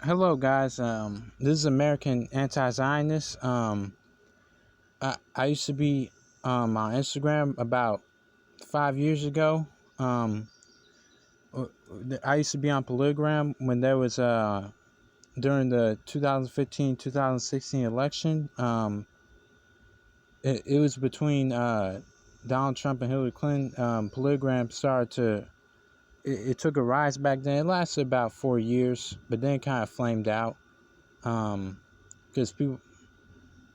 Hello, guys. This is American Anti-Zionist. I used to be on Instagram about 5 years ago. Um, I used to be on Polygram when there was during the 2015-2016 election. It was between Donald Trump and Hillary Clinton. Polygram started to it took a rise back then. It lasted about 4 years, but then it kind of flamed out. Um, because people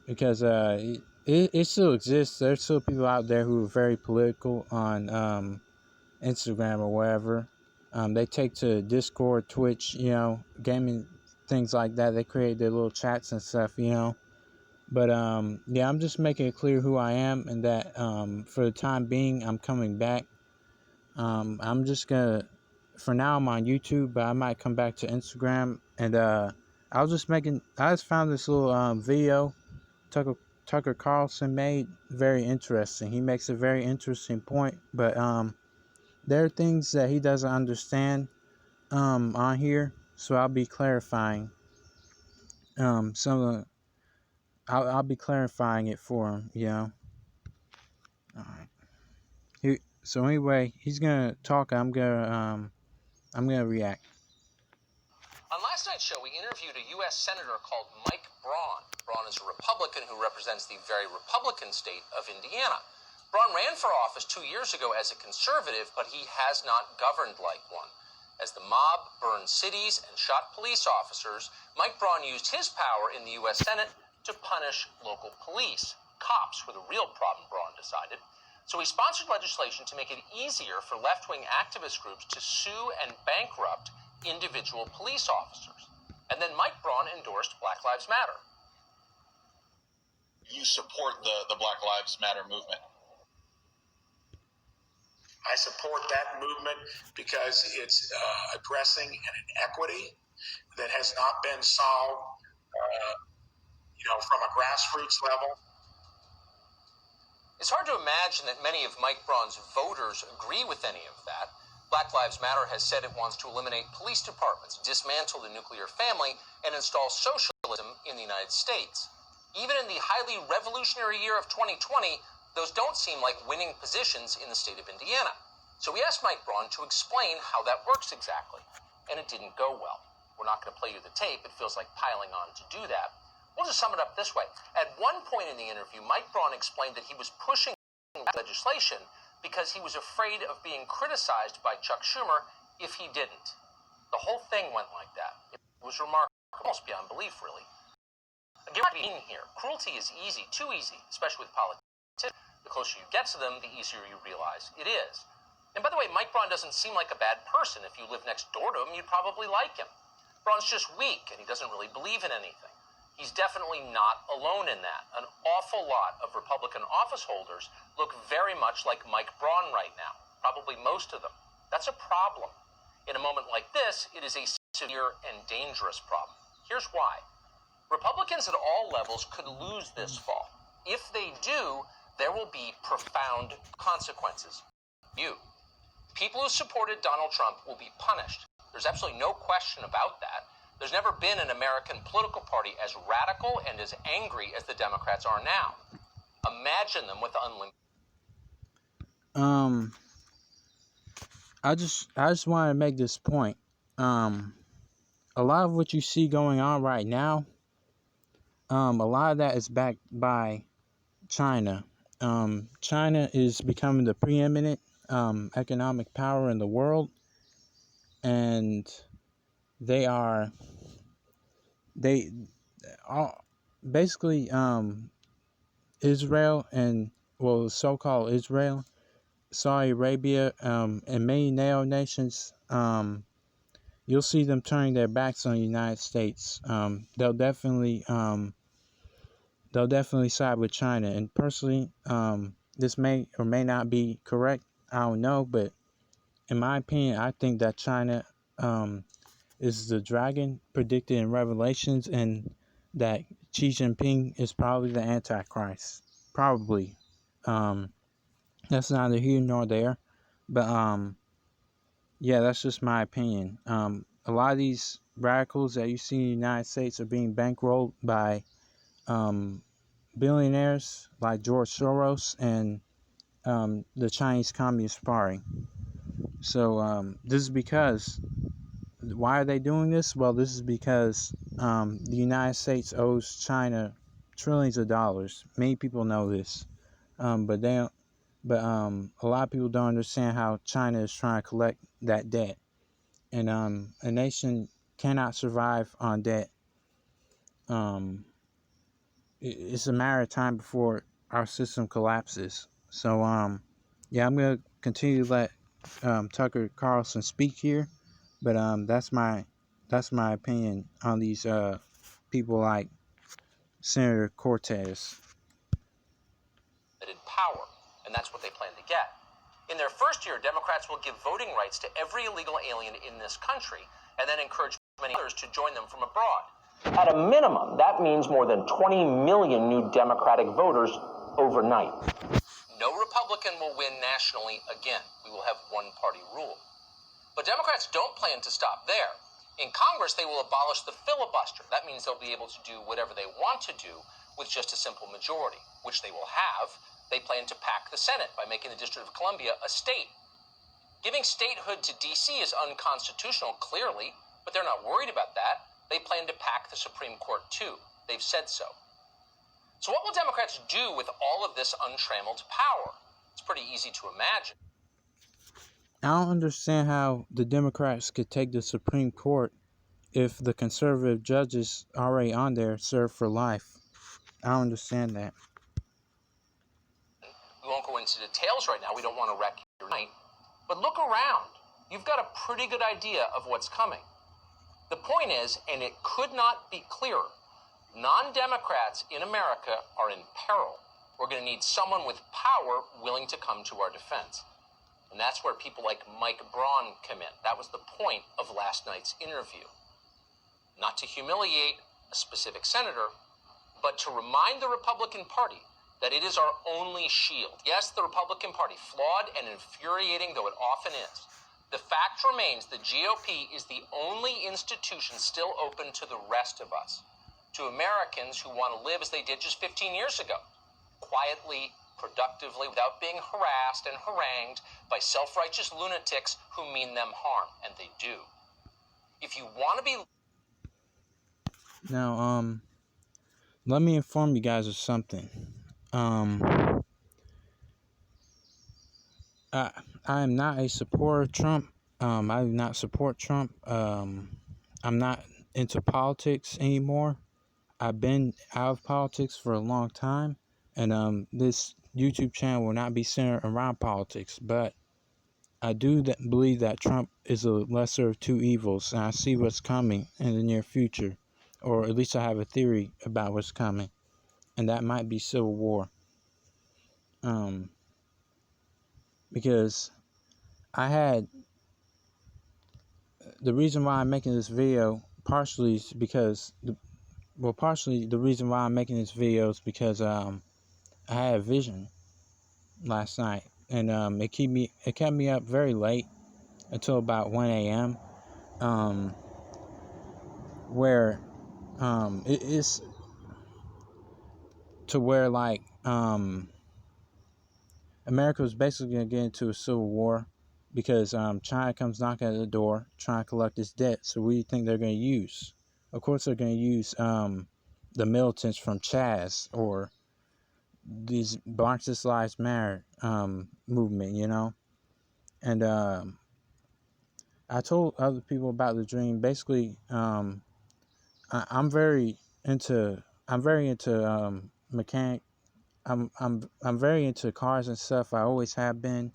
because it still exists. There's still people out there who are very political on Instagram or wherever. They take to Discord, Twitch, gaming things like that. They create their little chats and stuff. But yeah, I'm just making it clear who I am and that for the time being, I'm coming back. I'm just gonna, for now, I'm on YouTube, but I might come back to Instagram and I just found this little video Tucker Tucker Carlson made very interesting. He makes a very interesting point, but there are things that he doesn't understand on here, so I'll be clarifying some of I'll be clarifying it for him. All right. So anyway, he's gonna talk. I'm gonna react. On last night's show, we interviewed a U.S. Senator called Mike Braun. Braun is a Republican who represents the very Republican state of Indiana. Braun ran for office 2 years ago as a conservative, but he has not governed like one. As the mob burned cities and shot police officers, Mike Braun used his power in the U.S. Senate to punish local police. Cops were the real problem, Braun decided. So he sponsored legislation to make it easier for left-wing activist groups to sue and bankrupt individual police officers. And then Mike Braun endorsed Black Lives Matter. You support the Black Lives Matter movement? I support that movement because it's addressing an inequity that has not been solved, from a grassroots level. It's hard to imagine that many of Mike Braun's voters agree with any of that. Black Lives Matter has said it wants to eliminate police departments, dismantle the nuclear family, and install socialism in the United States. Even in the highly revolutionary year of 2020, those don't seem like winning positions in the state of Indiana. So we asked Mike Braun to explain how that works exactly, and it didn't go well. We're not going to play you the tape. It feels like piling on to do that. We'll just sum it up this way. At one point in the interview, Mike Braun explained that he was pushing legislation because he was afraid of being criticized by Chuck Schumer if he didn't. The whole thing went like that. It was remarkable, almost beyond belief, really. Again, being here, cruelty is easy, too easy, especially with politicians. The closer you get to them, the easier you realize it is. And by the way, Mike Braun doesn't seem like a bad person. If you live next door to him, you'd probably like him. Braun's just weak, and he doesn't really believe in anything. He's definitely not alone in that. An awful lot of Republican office holders look very much like Mike Braun right now, probably most of them. That's a problem. In a moment like this, it is a severe and dangerous problem. Here's why. Republicans at all levels could lose this fall. If they do, there will be profound consequences. People who supported Donald Trump will be punished. There's absolutely no question about that. There's never been an American political party as radical and as angry as the Democrats are now. Imagine them with unlimited. I just want to make this point. A lot of what you see going on right now, a lot of that is backed by China. China is becoming the preeminent economic power in the world, and they are basically Israel and so-called Israel, Saudi Arabia, and many NATO nations. You'll see them turning their backs on the United States. They'll definitely side with China. And personally, this may or may not be correct. I don't know, but in my opinion, I think that China is the dragon predicted in Revelations, and that Xi Jinping is probably the Antichrist. Probably. That's neither here nor there. But yeah, that's just my opinion. a lot of these radicals that you see in the United States are being bankrolled by billionaires like George Soros and the Chinese Communist Party. So this is because, why are they doing this? Well, this is because the United States owes China trillions of dollars. Many people know this, but they don't. But a lot of people don't understand how China is trying to collect that debt, and a nation cannot survive on debt. It's a matter of time before our system collapses. So yeah, I'm gonna continue to let Tucker Carlson speak here, but that's my opinion on these people like Senator Cortez. In power, and that's what they plan to get. In their first year, Democrats will give voting rights to every illegal alien in this country, and then encourage many others to join them from abroad. At a minimum, that means more than 20 million new Democratic voters overnight. No Republican will win nationally again. We will have one-party rule. But Democrats don't plan to stop there. In Congress, they will abolish the filibuster. That means they'll be able to do whatever they want to do with just a simple majority, which they will have. They plan to pack the Senate by making the District of Columbia a state. Giving statehood to D.C. is unconstitutional, clearly, but they're not worried about that. They plan to pack the Supreme Court, too. They've said so. So what will Democrats do with all of this untrammeled power? It's pretty easy to imagine. I don't understand how the Democrats could take the Supreme Court if the conservative judges already on there serve for life. I don't understand that. We won't go into details right now. We don't want to wreck your night. But look around. You've got a pretty good idea of what's coming. The point is, and it could not be clearer, non-Democrats in America are in peril. We're going to need someone with power willing to come to our defense. And that's where people like Mike Braun come in. That was the point of last night's interview. Not to humiliate a specific senator, but to remind the Republican Party that it is our only shield. Yes, the Republican Party, flawed and infuriating though it often is, the fact remains the GOP is the only institution still open to the rest of us, to Americans who want to live as they did just 15 years ago, quietly, productively, without being harassed and harangued by self-righteous lunatics who mean them harm, and they do. If you want to be... Now, let me inform you guys of something. I am not a supporter of Trump. I do not support Trump. I'm not into politics anymore. I've been out of politics for a long time, and this YouTube channel will not be centered around politics. But I do believe that Trump is a lesser of two evils, and I see what's coming in the near future, or at least I have a theory about what's coming, and that might be civil war. Because I had the reason why I'm making this video partially is because partially the reason why I'm making this video is because I had a vision last night, and it kept me up very late until about 1 a.m. Where it is to where like America was basically gonna get into a civil war because China comes knocking at the door trying to collect its debt. So what do you think they're gonna use? Of course they're gonna use the militants from Chaz or these Black Lives Matter movement, you know. And I told other people about the dream. Basically, I'm very into mechanic. I'm very into cars and stuff. I always have been.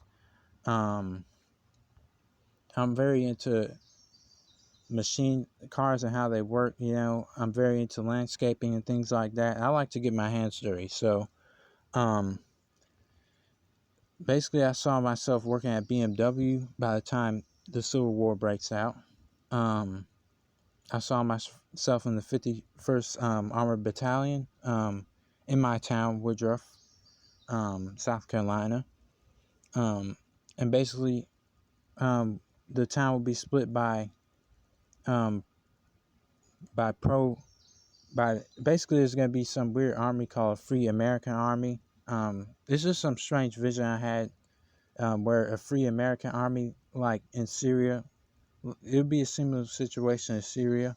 I'm very into machine cars and how they work. You know, I'm very into landscaping and things like that. I like to get my hands dirty. So, basically, I saw myself working at BMW by the time the Civil War breaks out. I saw myself in the 51st Armored Battalion in my town, Woodruff, South Carolina. And basically, the town will be split by um, by basically there's gonna be some weird army called Free American Army. It's just some strange vision I had, where a Free American Army, like in Syria, it would be a similar situation in Syria,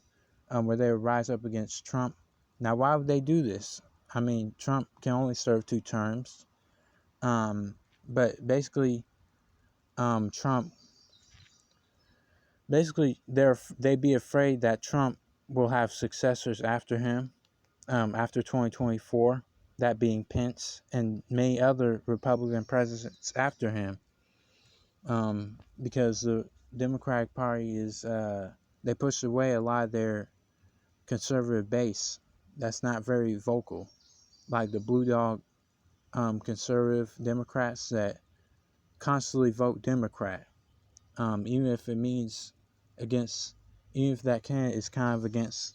where they would rise up against Trump. Now, why would they do this? I mean, Trump can only serve 2 terms. But basically, Trump, they'd be afraid that Trump will have successors after him, after 2024, that being Pence and many other Republican presidents after him, because the Democratic Party they pushed away a lot of their conservative base that's not very vocal, like the blue dog conservative Democrats that constantly vote Democrat, even if it means against, even if that candidate is kind of against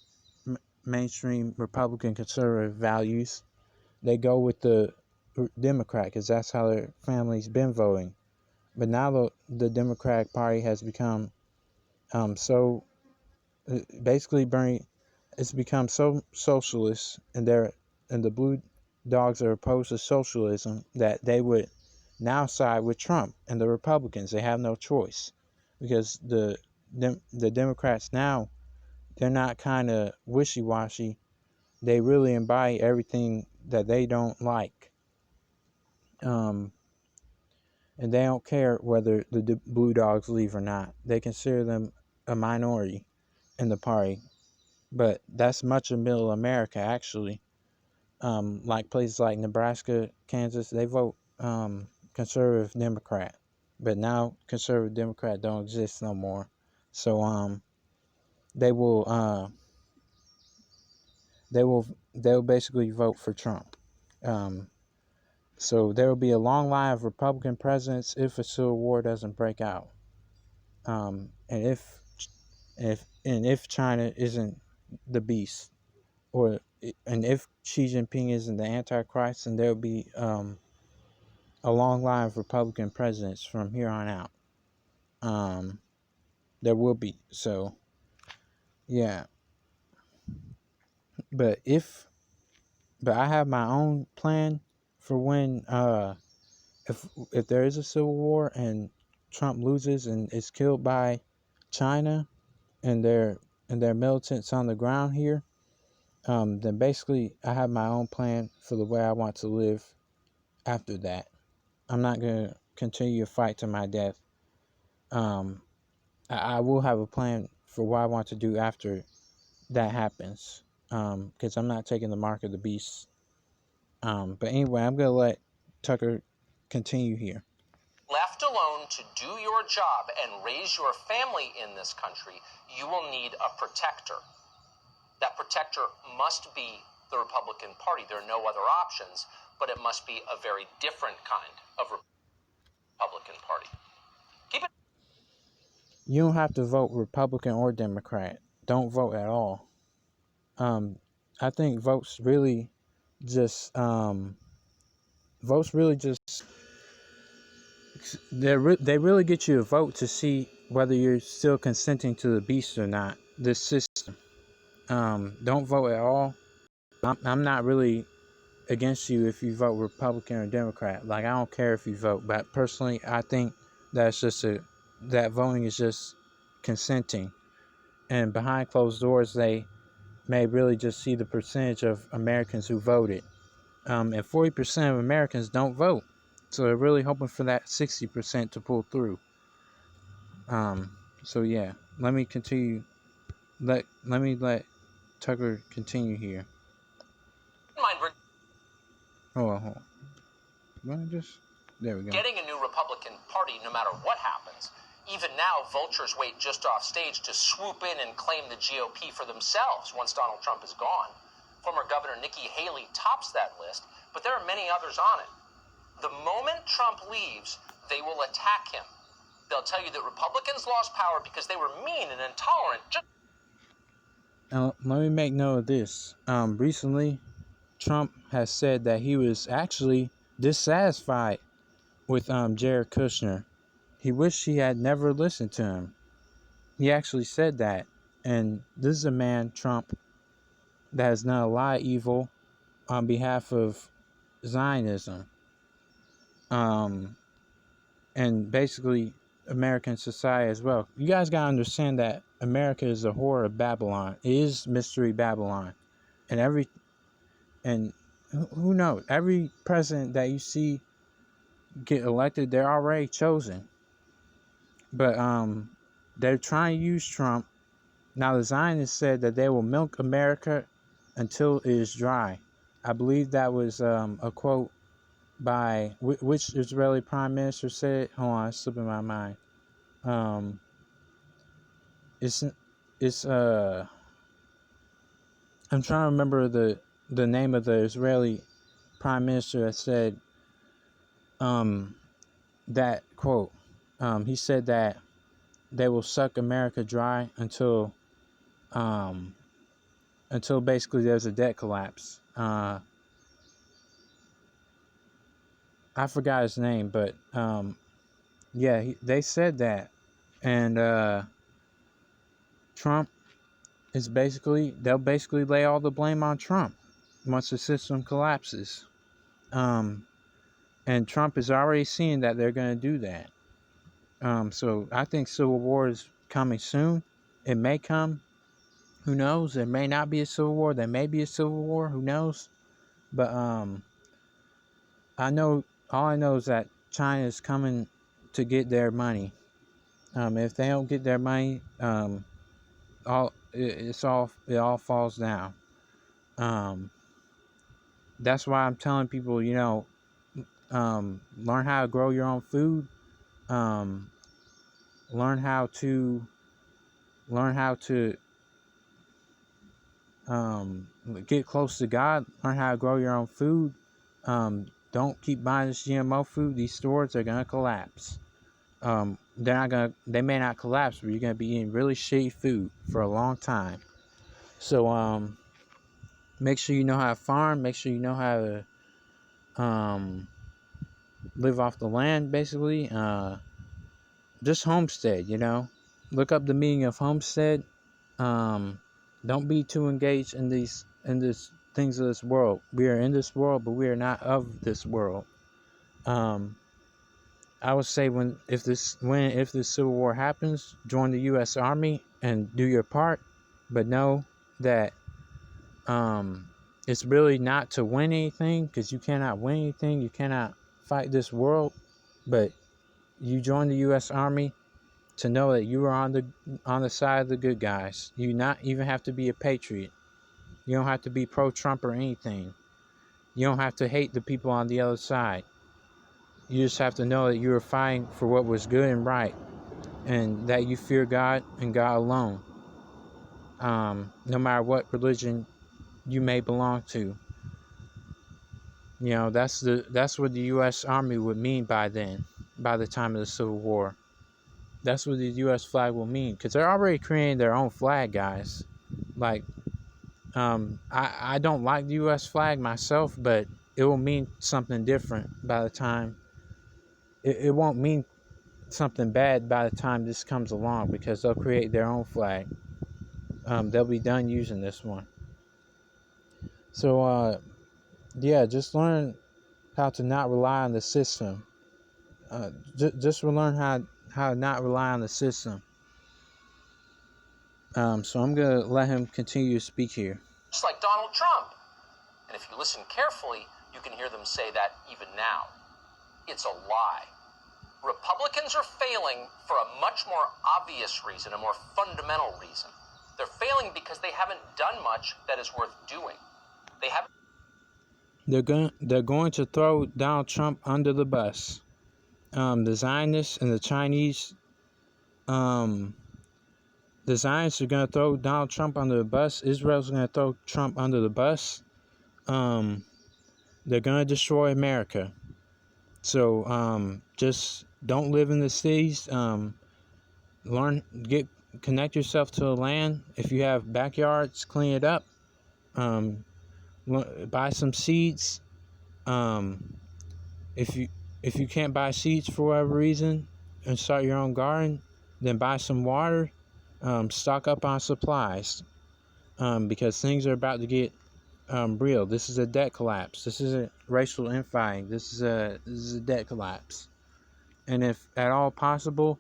mainstream Republican conservative values, they go with the Democrat because that's how their family's been voting. But now the Democratic Party has become so basically it's become so socialist, and the blue dogs are opposed to socialism, that they would now side with Trump and the Republicans. They have no choice because the Democrats now, they're not kind of wishy-washy. They really embody everything that they don't like, and they don't care whether the blue dogs leave or not. They consider them a minority in the party, but that's much of middle America actually. Like places like Nebraska, Kansas, they vote conservative Democrat, but now conservative Democrat don't exist no more. So they will they'll basically vote for Trump. Um, so there will be a long line of Republican presidents if a civil war doesn't break out. And if China isn't the beast, and if Xi Jinping isn't the Antichrist, then there'll be a long line of Republican presidents from here on out. There will be. So yeah, but I have my own plan for when if there is a civil war and Trump loses and is killed by China and their militants on the ground here, then basically I have my own plan for the way I want to live after that. I'm not gonna continue to fight to my death. I will have a plan for what I want to do after that happens, because I'm not taking the mark of the beast. But anyway, I'm gonna let Tucker continue here. Left alone to do your job and raise your family in this country, you will need a protector. That protector must be the Republican Party. There are no other options, but it must be a very different kind of Republican Party. Keep it. You don't have to vote Republican or Democrat. Don't vote at all. I think votes really just they really get you to vote to see whether you're still consenting to the beast or not. This system. Don't vote at all. I'm not really against you if you vote Republican or Democrat. Like, I don't care if you vote, but personally, I think that's just that voting is just consenting, and behind closed doors, they may really just see the percentage of Americans who voted. And 40% of Americans don't vote, so they're really hoping for that 60% to pull through. So yeah, let me continue. Let Tucker continue here. Hold on. There we go. Getting a new Republican Party, no matter what happens. Even now, vultures wait just off stage to swoop in and claim the GOP for themselves once Donald Trump is gone. Former Governor Nikki Haley tops that list, but there are many others on it. The moment Trump leaves, they will attack him. They'll tell you that Republicans lost power because they were mean and intolerant. Now, let me make note of this. Recently, Trump has said that he was actually dissatisfied with Jared Kushner. He wished he had never listened to him. He actually said that, And this is a man, Trump, that has done a lot of evil on behalf of Zionism. And basically American society as well. You guys gotta understand that America is a whore of Babylon. It is Mystery Babylon. And who knows? Every president that you see get elected, they're already chosen. But they're trying to use Trump. Now the Zionists said that they will milk America until it is dry. I believe that was a quote by which Israeli prime minister said it? Hold on, it's slipping my mind. It's I'm trying to remember the name of the Israeli prime minister that said that quote. He said that they will suck America dry until basically there's a debt collapse. I forgot his name, but yeah, they said that, and Trump is they'll basically lay all the blame on Trump once the system collapses. And Trump is already seeing that they're going to do that. So I think civil war is coming soon. It may come. Who knows? There may not be a civil war. There may be a civil war. Who knows? But all I know is that China is coming to get their money. If they don't get their money, it all falls down. That's why I'm telling people, learn how to grow your own food. Learn how to get close to God. Learn how to grow your own food. Don't keep buying this GMO food. These stores are gonna collapse. They may not collapse, but you're gonna be eating really shitty food for a long time. So make sure you know how to farm. Make sure you know how to live off the land. Basically, just homestead. Look up the meaning of homestead. Don't be too engaged in these things of this world. We are in this world, but we are not of this world. I would say if this civil war happens, join the U.S. Army and do your part, but know that it's really not to win anything, because you cannot win anything. You cannot fight this world, but you join the U.S. Army to know that you are on the side of the good guys. You not even have to be a patriot. You don't have to be pro-Trump or anything. You don't have to hate the people on the other side. You just have to know that you are fighting for what was good and right, and that you fear God and God alone. No matter what religion you may belong to. That's what the U.S. Army would mean by then, by the time of the Civil War. That's what the U.S. flag will mean, because they're already creating their own flag, guys. Like, I don't like the U.S. flag myself, but it will mean something different by the time. It won't mean something bad by the time this comes along, because they'll create their own flag. They'll be done using this one. So, yeah, just learn how to not rely on the system. Just learn how to not rely on the system. So I'm going to let him continue to speak here. Just like Donald Trump. And if you listen carefully, you can hear them say that even now. It's a lie. Republicans are failing for a much more obvious reason, a more fundamental reason. They're failing because they haven't done much that is worth doing. They haven't. They're going to throw Donald Trump under the bus. The Zionists and the Chinese, the Zionists are going to throw Donald Trump under the bus. Israel's going to throw Trump under the bus. They're going to destroy America. So just don't live in the cities. Connect yourself to the land. If you have backyards, clean it up. Buy some seeds. If you can't buy seeds for whatever reason and start your own garden, then buy some water. stock up on supplies, because things are about to get real. This is a debt collapse. This isn't racial infighting. This is a debt collapse. And if at all possible,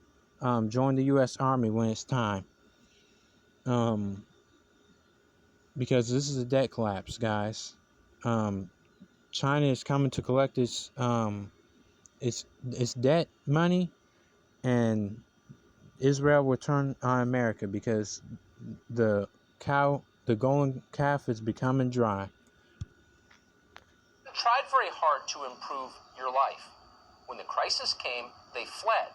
join the U.S. Army when it's time. Because this is a debt collapse, guys. China is coming to collect its debt money, and Israel will turn on America because the golden calf is becoming dry. Tried very hard to improve your life. When the crisis came, they fled.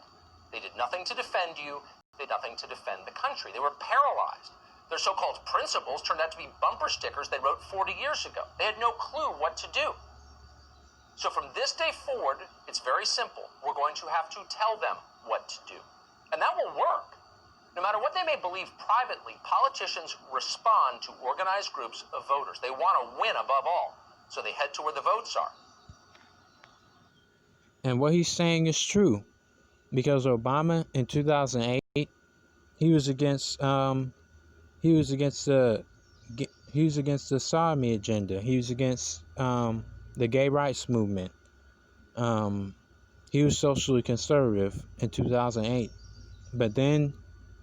They did nothing to defend you. They did nothing to defend the country. They were paralyzed. Their so-called principles turned out to be bumper stickers they wrote 40 years ago. They had no clue what to do. So from this day forward, it's very simple. We're going to have to tell them what to do. And that will work. No matter what they may believe privately, politicians respond to organized groups of voters. They want to win above all. So they head to where the votes are. And what he's saying is true, because Obama in 2008, he was against the sodomy agenda. He was against the gay rights movement. He was socially conservative in 2008, but then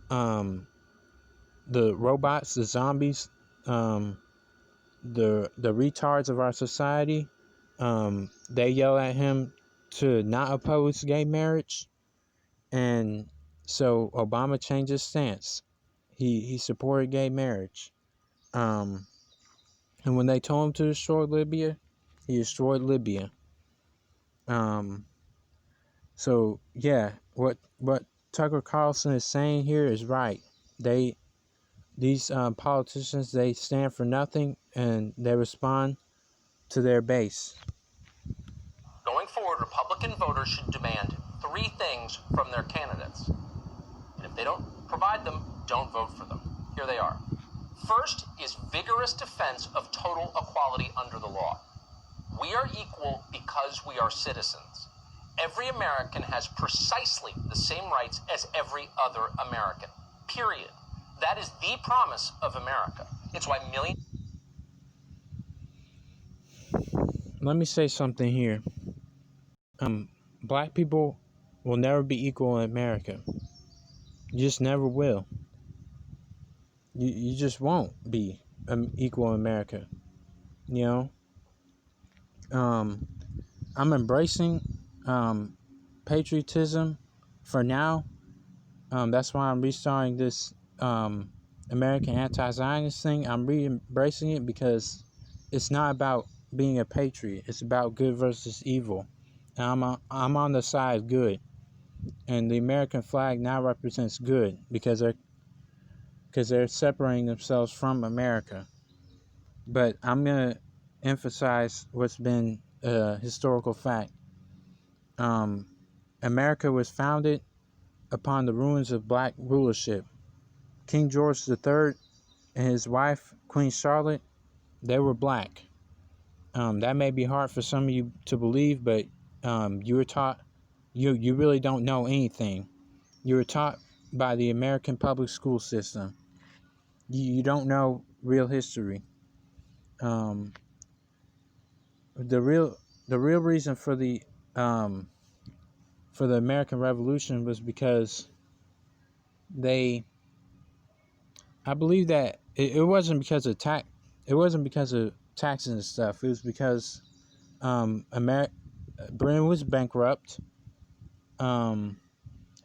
the robots, the zombies, the retards of our society, they yell at him to not oppose gay marriage, and so Obama changed his stance. He supported gay marriage, and when they told him to destroy Libya, he destroyed Libya. So yeah, what Tucker Carlson is saying here is right. These politicians, they stand for nothing, and they respond to their base. Going forward, Republican voters should demand 3 things from their candidates. And if they don't provide them, don't vote for them. Here they are. First is vigorous defense of total equality under the law. We are equal because we are citizens. Every American has precisely the same rights as every other American. Period. That is the promise of America. It's why millions... Let me say something here. Black people will never be equal in America. You just never will. You just won't be equal in America. You know, I'm embracing patriotism for now. That's why I'm restarting this American anti-Zionist thing. I'm re-embracing it because it's not about being a patriot. It's about good versus evil. And I'm on the side of good. And the American flag now represents good because they're separating themselves from America. But I'm going to emphasize what's been a historical fact. America was founded upon the ruins of black rulership. King George III and his wife, Queen Charlotte, they were black. That may be hard for some of you to believe, but you were taught, you really don't know anything. You were taught by the American public school system. You don't know real history. The real reason for the American Revolution was because I believe that it wasn't because of taxes and stuff. It was because Britain was bankrupt, and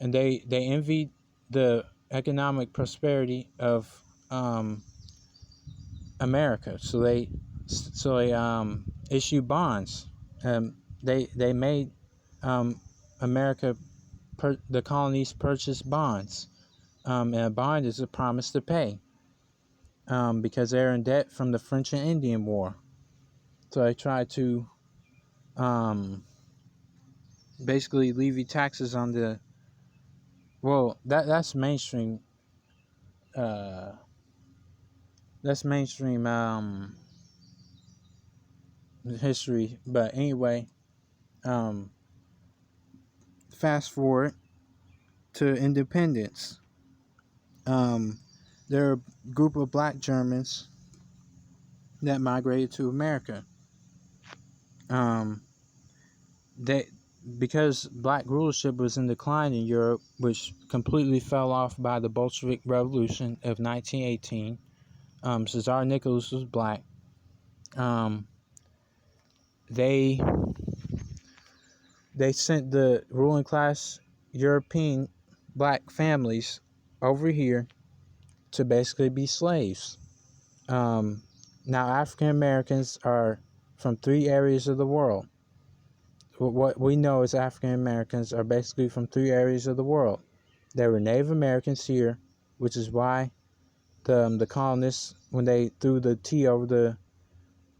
they envied the economic prosperity of America. So they issued bonds. They made America the colonies purchase bonds. And a bond is a promise to pay, because they're in debt from the French and Indian War. So they try to basically levy taxes on the... Well, that's mainstream. That's mainstream history. But anyway, fast forward to independence. They're a group of black Germans that migrated to America. Um, they because black rulership was in decline in Europe, which completely fell off by the Bolshevik Revolution of 1918. Tsar Nicholas was black. Um, they they sent the ruling class European black families over here to basically be slaves. Um, Now, African Americans are from three areas of the world. What we know as African Americans are basically from three areas of the world. There were Native Americans here, which is why the colonists, when they threw the tea over the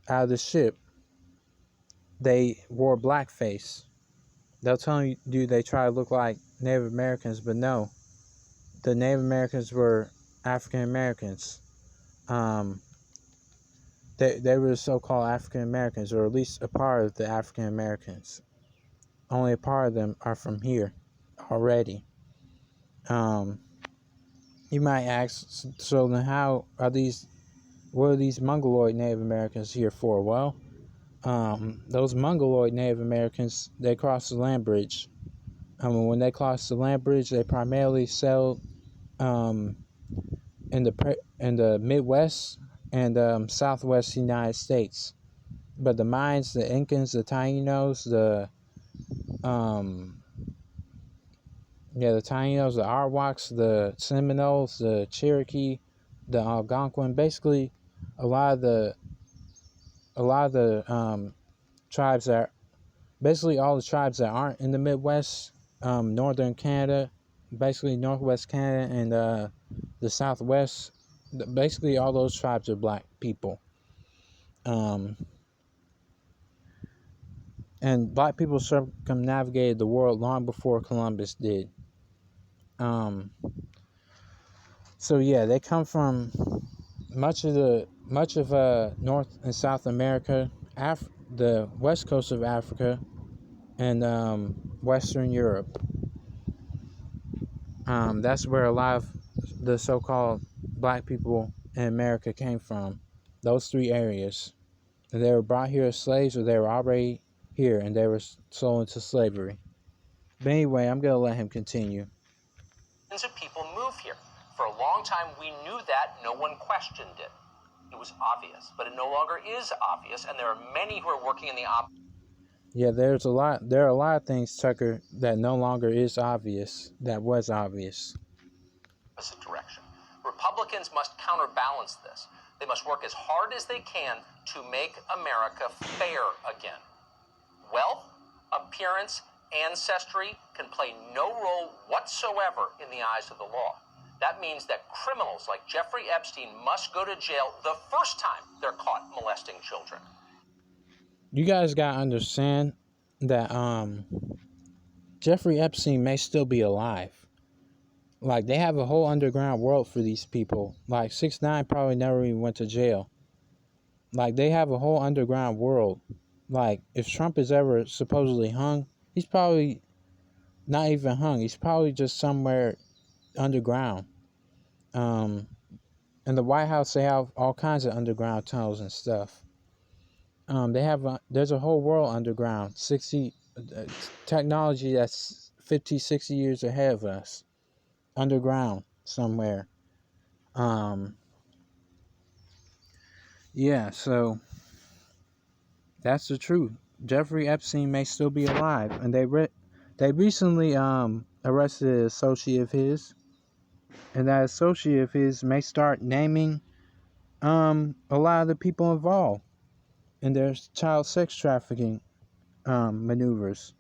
out of the ship, they wore blackface. They'll tell you they try to look like Native Americans, but no, the Native Americans were African Americans. Um, they were the so-called African Americans, or at least a part of the African Americans. Only a part of them are from here already. Um, you might ask, so then what are these Mongoloid Native Americans here for? Well, those Mongoloid Native Americans, they crossed the land bridge. When they crossed the land bridge, they primarily settled in the Midwest and Southwest United States. But the Mayans, the Incans, the Tainos, the Tainos, the Arawaks, the Seminoles, the Cherokee, the Algonquin, basically a lot of the tribes that basically all the tribes that aren't in the Midwest, northern Canada, basically northwest Canada, and the Southwest. Basically, all those tribes are black people. And black people circumnavigated the world long before Columbus did. So yeah, they come from much of North and South America, the west coast of Africa, and Western Europe. That's where a lot of the so-called black people in America came from. Those three areas. They were brought here as slaves, or they were already here and they were sold into slavery. But anyway, I'm gonna let him continue. Millions of people move here. For a long time, we knew that. No one questioned it. It was obvious, but it no longer is obvious, and there are many who are working in the Yeah, there are a lot of things, Tucker, that no longer is obvious, that was obvious. Opposite direction. Republicans must counterbalance this. They must work as hard as they can to make America fair again. Wealth, appearance, ancestry can play no role whatsoever in the eyes of the law. That means that criminals like Jeffrey Epstein must go to jail the first time they're caught molesting children. You guys gotta understand that Jeffrey Epstein may still be alive. Like, they have a whole underground world for these people. Like, 6ix9ine probably never even went to jail. Like, they have a whole underground world. Like, if Trump is ever supposedly hung, he's probably not even hung. He's probably just somewhere underground. In the White House, they have all kinds of underground tunnels and stuff. There's a whole world underground, technology that's 50, 60 years ahead of us, underground somewhere. Yeah, so that's the truth. Jeffrey Epstein may still be alive, and they recently arrested an associate of his, and that associate of his may start naming a lot of the people involved in their child sex trafficking maneuvers.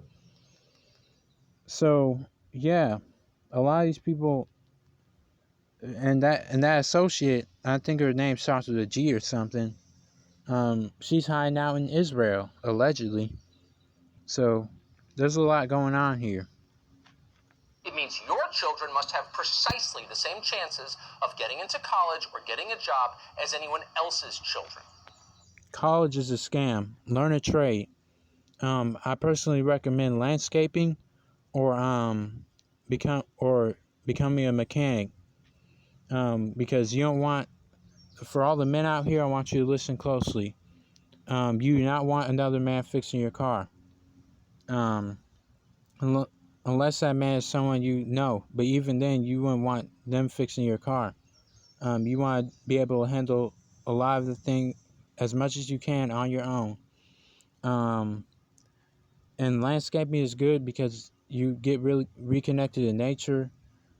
So yeah, a lot of these people, and that associate, I think her name starts with a G or something. She's hiding out in Israel, allegedly. So there's a lot going on here. It means your children must have precisely the same chances of getting into college or getting a job as anyone else's children. College is a scam. Learn a trade. I personally recommend landscaping or becoming a mechanic. because you don't want, for all the men out here, I want you to listen closely. You do not want another man fixing your car. Um, unless that man is someone you know, but even then, you wouldn't want them fixing your car. You want to be able to handle a lot of the thing as much as you can on your own. And landscaping is good because you get really reconnected to nature.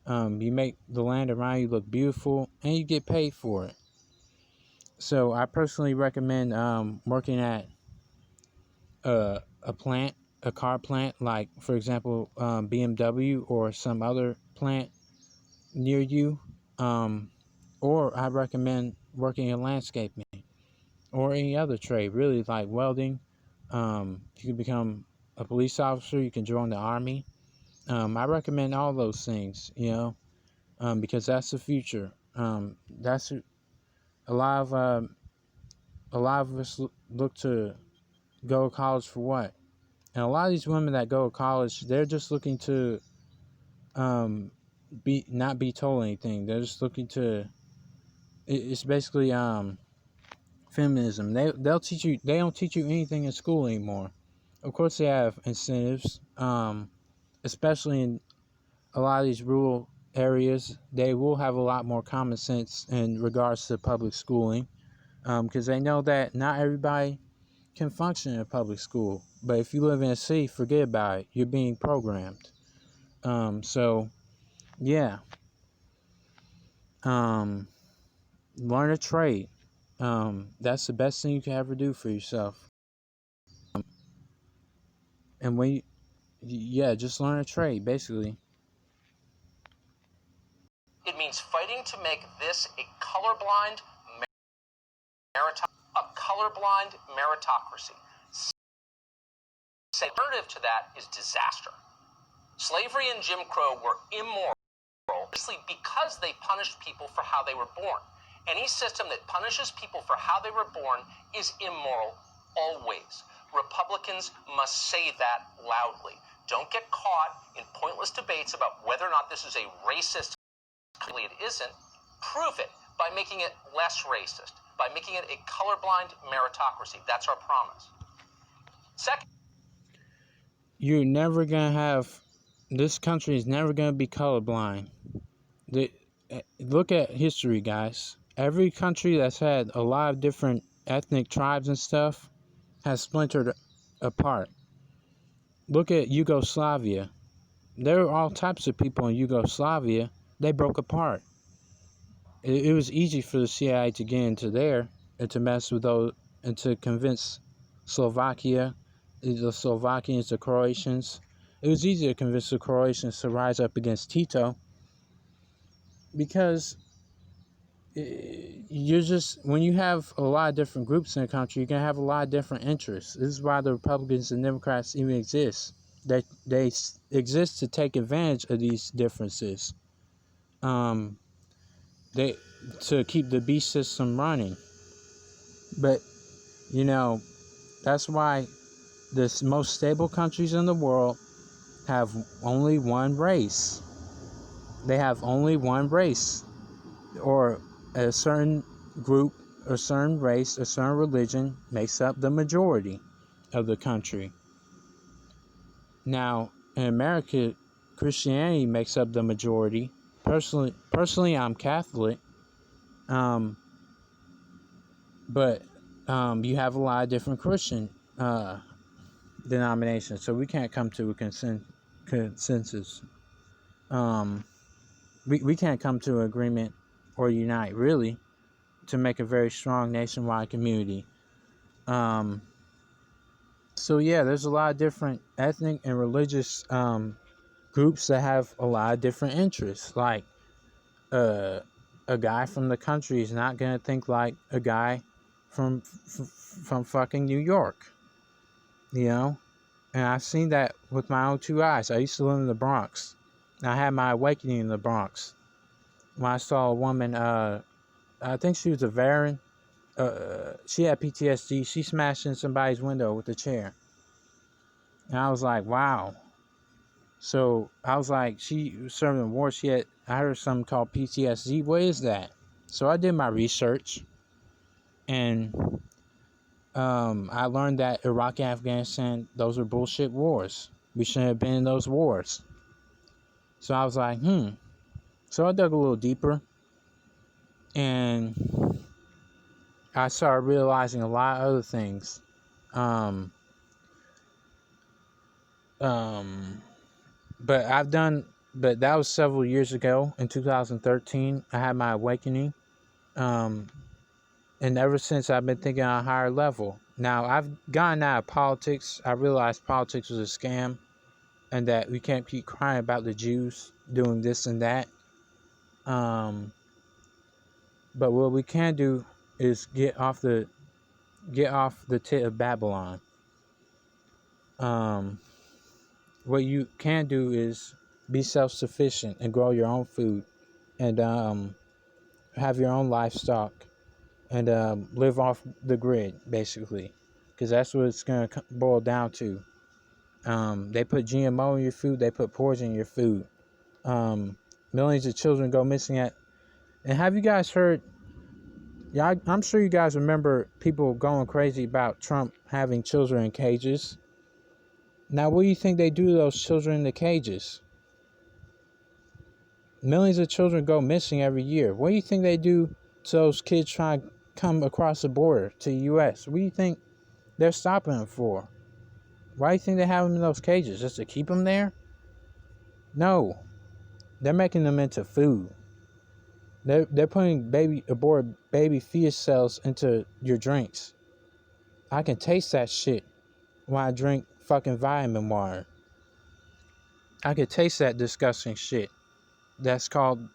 You make the land around you look beautiful, and you get paid for it. So I personally recommend working at a plant, a car plant, like for example BMW or some other plant near you. Or I recommend working in landscaping or any other trade, really, like welding. You can become a police officer. You can join the army. I recommend all those things, because that's the future. That's a lot of us look to go to college for what? And a lot of these women that go to college, they're just looking to not be told anything. They're just looking to. It's basically feminism. They'll teach you. They don't teach you anything in school anymore. Of course, they have incentives. Especially in a lot of these rural areas, they will have a lot more common sense in regards to public schooling, because they know that not everybody can function in a public school. But if you live in a city, forget about it. You're being programmed. So yeah. Learn a trade. That's the best thing you can ever do for yourself. And just learn a trade, basically. It means fighting to make this a colorblind meritocracy. The alternative to that is disaster. Slavery and Jim Crow were immoral, precisely because they punished people for how they were born. Any system that punishes people for how they were born is immoral, always. Republicans must say that loudly. Don't get caught in pointless debates about whether or not this is a racist. Clearly it isn't. Prove it by making it less racist, by making it a colorblind meritocracy. That's our promise. Second, You're never gonna have. This country is never gonna be colorblind. Look at history, guys. Every country that's had a lot of different ethnic tribes and stuff has splintered apart. Look at Yugoslavia. There were all types of people in Yugoslavia. They broke apart. It was easy for the CIA to get into there and to mess with those and to convince Slovakia, the Slovakians, the Croatians. It was easy to convince the Croatians to rise up against Tito because when you have a lot of different groups in a country, you're going to have a lot of different interests. This is why the Republicans and Democrats even exist. They exist to take advantage of these differences. They to keep the beast system running. But that's why the most stable countries in the world have only one race. They have only one race, or a certain group, a certain race, a certain religion makes up the majority of the country. Now, in America, Christianity makes up the majority. Personally, I'm Catholic. But you have a lot of different Christian denominations, so we can't come to a consensus. We can't come to an agreement or unite, really, to make a very strong nationwide community. So yeah, there's a lot of different ethnic and religious groups that have a lot of different interests. Like a guy from the country is not gonna think like a guy from fucking New York, And I've seen that with my own two eyes. I used to live in the Bronx. I had my awakening in the Bronx when I saw a woman. I think she was a veteran. She had PTSD. She smashed in somebody's window with a chair, and I was like, "Wow." So I was like, she was serving war. I heard something called PTSD. What is that? So I did my research, and I learned that Iraq and Afghanistan, those are bullshit wars. We shouldn't have been in those wars. So I was like, So I dug a little deeper, and I started realizing a lot of other things. Um, but that was several years ago. In 2013, I had my awakening. And ever since, I've been thinking on a higher level. Now, I've gotten out of politics. I realized politics was a scam, and that we can't keep crying about the Jews doing this and that. But what we can do is get off the tit of Babylon. What you can do is be self-sufficient and grow your own food, and have your own livestock, and live off the grid, basically, because that's what it's going to boil down to. They put GMO in your food. They put poison in your food. Millions of children go missing and have you guys heard? Yeah, I'm sure you guys remember people going crazy about Trump having children in cages. Now, what do you think they do to those children in the cages? Millions of children go missing every year. What do you think they do to those kids trying to come across the border to the U.S.? What do you think they're stopping them for? Why do you think they have them in those cages? Just to keep them there? No. They're making them into food. They're putting aborted baby fetus cells into your drinks. I can taste that shit when I drink fucking vitamin water. I can taste that disgusting shit. That's called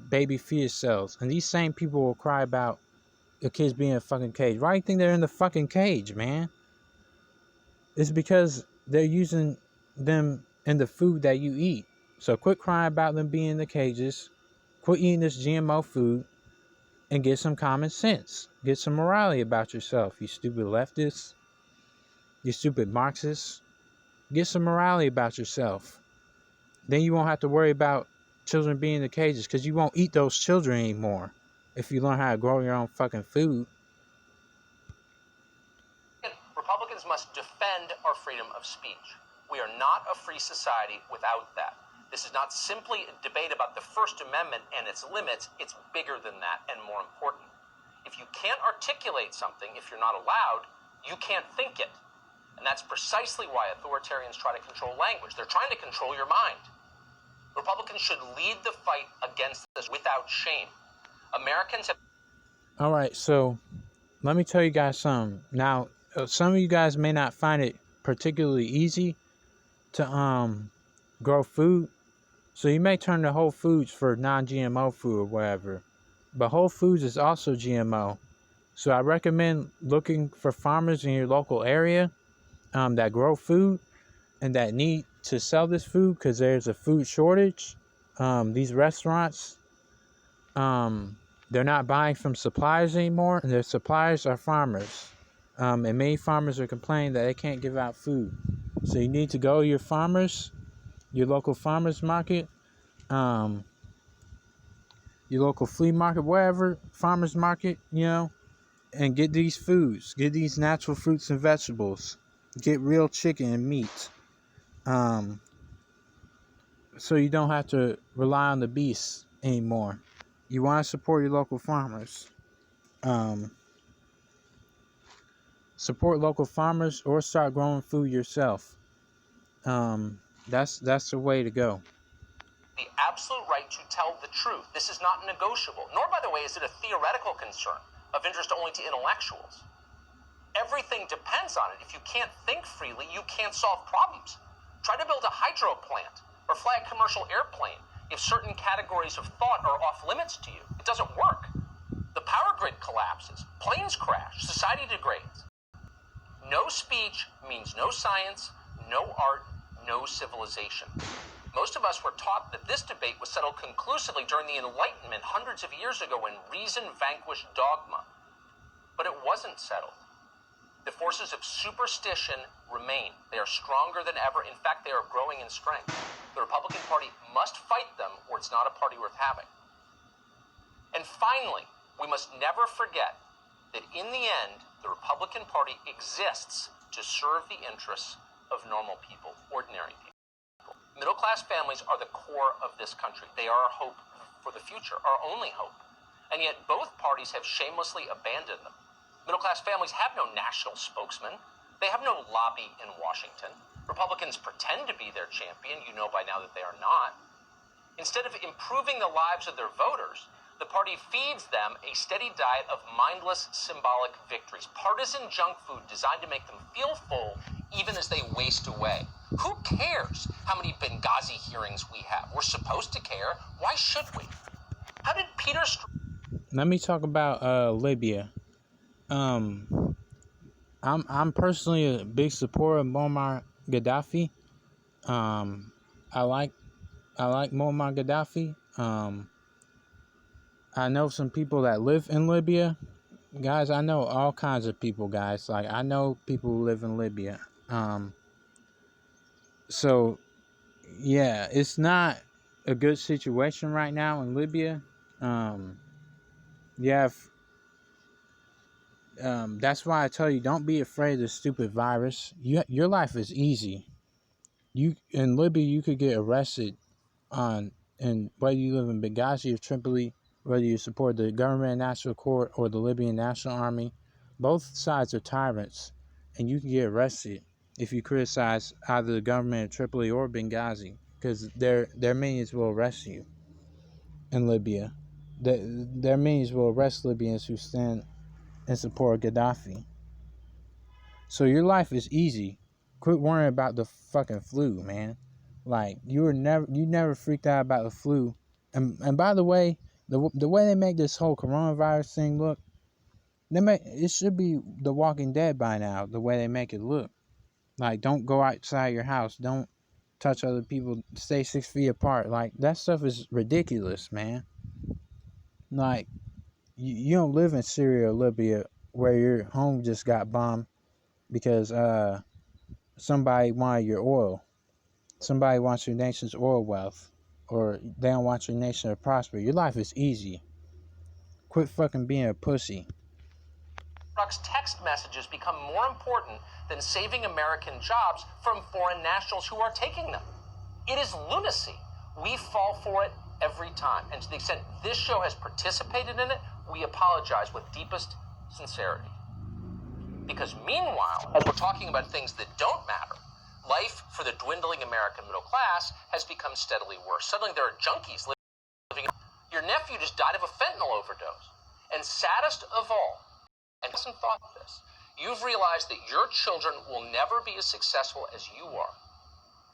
baby fetus cells. And these same people will cry about the kids being in a fucking cage. Why do you think they're in the fucking cage, man? It's because they're using them in the food that you eat. So quit crying about them being in the cages. Quit eating this GMO food. And get some common sense. Get some morality about yourself, you stupid leftists. You stupid Marxists. Get some morality about yourself. Then you won't have to worry about children being in the cages, because you won't eat those children anymore if you learn how to grow your own fucking food. Republicans must defend our freedom of speech. We are not a free society without that. This is not simply a debate about the First Amendment and its limits. It's bigger than that and more important. If you can't articulate something, if you're not allowed, you can't think it. And that's precisely why authoritarians try to control language. They're trying to control your mind. Republicans should lead the fight against this without shame. Americans have... All right, so let me tell you guys something. Now, some of you guys may not find it particularly easy to grow food. So you may turn to Whole Foods for non-GMO food or whatever. But Whole Foods is also GMO. So I recommend looking for farmers in your local area that grow food and that need to sell this food, because there's a food shortage. These restaurants, they're not buying from suppliers anymore, and their suppliers are farmers. And many farmers are complaining that they can't give out food. So you need to go to your farmers, your local farmers market, your local flea market, wherever, farmers market, and get these foods. Get these natural fruits and vegetables. Get real chicken and meat. So you don't have to rely on the beasts anymore. You want to support your local farmers. Support local farmers or start growing food yourself. That's the way to go. The absolute right to tell the truth. This is not negotiable, nor, by the way, is it a theoretical concern of interest only to intellectuals. Everything depends on it. If you can't think freely, you can't solve problems. Try to build a hydro plant or fly a commercial airplane if certain categories of thought are off limits to you. It doesn't work. The power grid collapses, planes crash, society degrades. No speech means no science, no art, no civilization. Most of us were taught that this debate was settled conclusively during the Enlightenment hundreds of years ago when reason vanquished dogma. But it wasn't settled. The forces of superstition remain. They are stronger than ever. In fact, they are growing in strength. The Republican Party must fight them, or it's not a party worth having. And finally, we must never forget that in the end, the Republican Party exists to serve the interests of normal people, ordinary people. Middle-class families are the core of this country. They are our hope for the future, our only hope. And yet both parties have shamelessly abandoned them. Middle-class families have no national spokesman. They have no lobby in Washington. Republicans pretend to be their champion. You know by now that they are not. Instead of improving the lives of their voters, the party feeds them a steady diet of mindless symbolic victories, partisan junk food designed to make them feel full even as they waste away. Who cares how many Benghazi hearings we have? We're supposed to care. Why should we? How did Peter... Let me talk about Libya. I'm personally a big supporter of Muammar Gaddafi. I like Muammar Gaddafi. I know some people that live in Libya. Guys, I know all kinds of people, guys. Like, I know people who live in Libya. So, yeah, it's not a good situation right now in Libya. That's why I tell you, don't be afraid of the stupid virus. Your life is easy. In Libya, you could get arrested and whether you live in Benghazi or Tripoli, whether you support the government national court or the Libyan National Army, both sides are tyrants, and you can get arrested if you criticize either the government of Tripoli or Benghazi, because their minions will arrest you in Libya. Their minions will arrest Libyans who stand and support Gaddafi. So your life is easy. Quit worrying about the fucking flu, man. Like, you never freaked out about the flu. And by the way, the way they make this whole coronavirus thing look, it should be The Walking Dead by now, the way they make it look. Like, don't go outside your house, don't touch other people, stay 6 feet apart. Like, that stuff is ridiculous, man. Like, you don't live in Syria or Libya where your home just got bombed because somebody wanted your oil. Somebody wants your nation's oil wealth, or they don't want your nation to prosper. Your life is easy. Quit fucking being a pussy. Truck's text messages become more important than saving American jobs from foreign nationals who are taking them. It is lunacy. We fall for it every time. And to the extent this show has participated in it, we apologize with deepest sincerity. Because meanwhile, as we're talking about things that don't matter, life for the dwindling American middle class has become steadily worse. Suddenly there are junkies living. Your nephew just died of a fentanyl overdose. And saddest of all, and hasn't thought this, you've realized that your children will never be as successful as you are.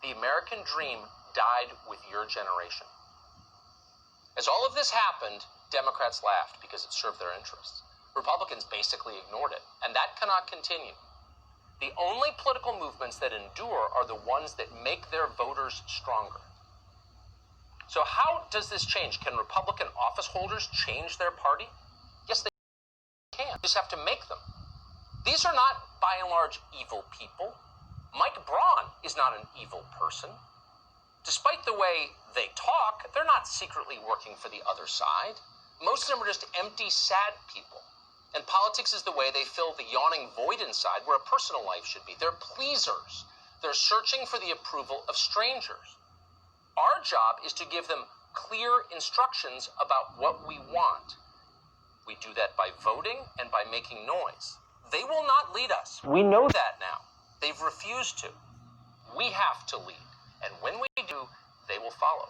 The American dream died with your generation. As all of this happened, Democrats laughed because it served their interests. Republicans basically ignored it, and that cannot continue. The only political movements that endure are the ones that make their voters stronger. So how does this change? Can Republican office holders change their party? Yes, they can. You just have to make them. These are not, by and large, evil people. Mike Braun is not an evil person. Despite the way they talk, they're not secretly working for the other side. Most of them are just empty, sad people. And politics is the way they fill the yawning void inside where a personal life should be. They're pleasers. They're searching for the approval of strangers. Our job is to give them clear instructions about what we want. We do that by voting and by making noise. They will not lead us. We know that now. They've refused to. We have to lead. And when we do, they will follow.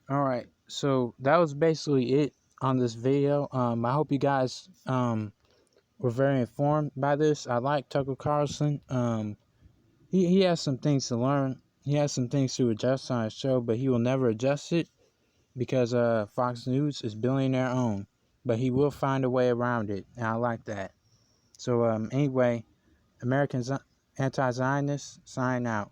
All right, so that was basically it on this video. I hope you guys were very informed by this. I like Tucker Carlson. He has some things to learn. He has some things to adjust on his show, but he will never adjust it because Fox News is billionaire owned. But he will find a way around it, and I like that. So anyway, American Anti-Zionists, sign out.